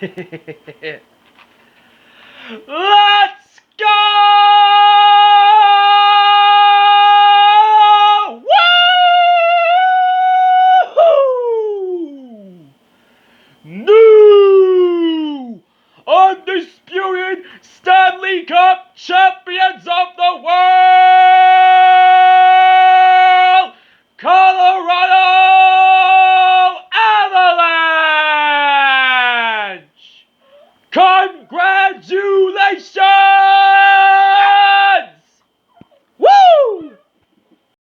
Let's go! Woo! New undisputed Stanley Cup champion!